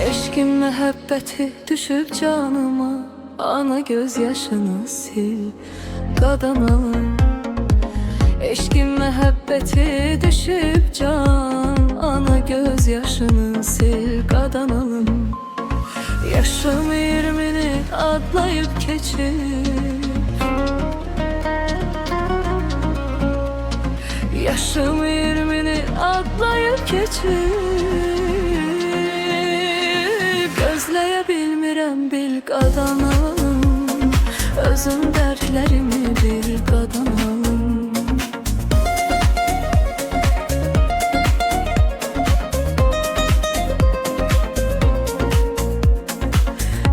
Eşkin məhəbbəti düşüb canıma, ana göz yaşını sil qadanalım. Eşkin məhəbbəti düşüb can, ana göz yaşını sil qadanalım. Yaşım 20'ni atlayıp keçib, yaşım 20'ni atlayıp keçib. Gözləyə bilmirəm bil qadanalım, özüm dərdlərimi bil qadanalım.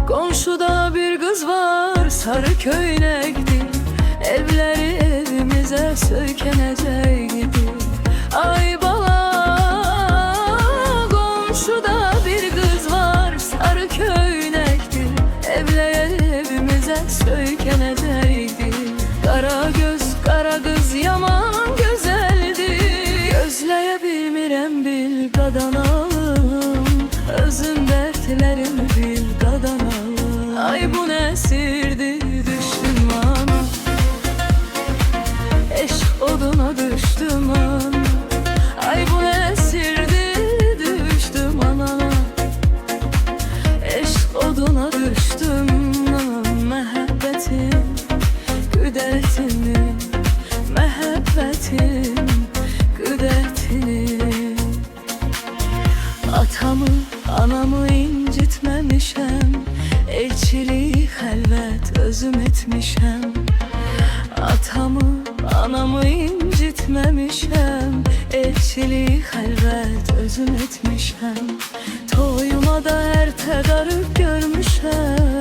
Qonşuda bir qız var, sarı köynəkdir, evləri evimizə söykənəcək gibi. Ay bala, qonşuda bir qız var, sarı köynəkdir, evləri evimizə söykənəcəkdir. Qara göz, qara qız yaman gözəldir, gözləyə bilmirəm bil qadanalım, özüm dərdlərimi bil qadanalım. Ay bu nəsirdir düşdüm ana, eşq oduna düşdüm ana. Ay bu nəsirdir düşdüm ana, eşq oduna düşdüm ana. Məhəbbətin qüdrətini, məhəbbətin qüdrətini. Atamı, anamı incitməmişəm, elçilik xəlvət özüm etmişəm. Atamı, anamı incitməmişəm, elçilik xəlvət özüm etmişəm. Toyuma da hər tədarük görmüşəm,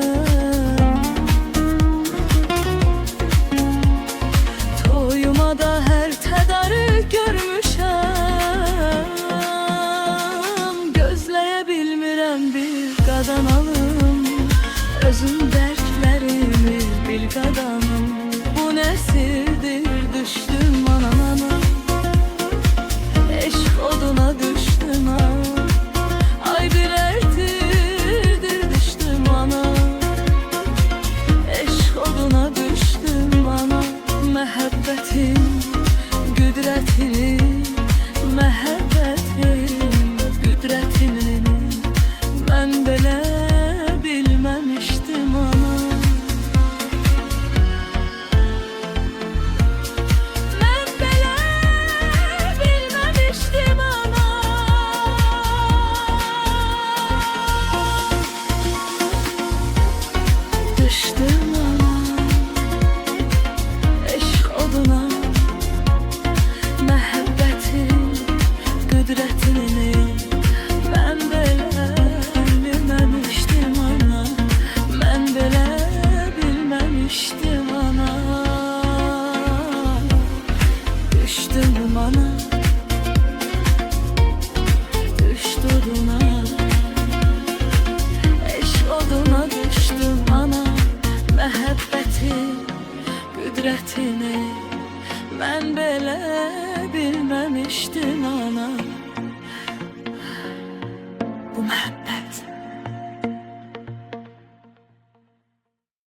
toyuma da hər tədarük görmüşəm. Gözləyə bilmirəm bir qadanalım, özüm dərdlərimi bil qadanım. Bu nəsirdir düşdüm anam ana, eşq oduna düşdüm ana. Ay bir ərtirdir düşdüm ana, eşq oduna düşdüm ana. Məhəbbətin qüdrətini, məhəbbətin qüdrətini mən belə bilməmişdim ana. Mən belə bilməmişdim ana. Düşdüm ana, eşq oduna, məhəbbətin qüdrətini mən belə bilməmişdim ana. Mən belə bilməmişdim ana. Düşdüm ana, düşdüm ana, eşq oduna düşdüm ana. Məhəbbətin qüdrətini mən belə bilməmişdim ana. Bu məhəbbət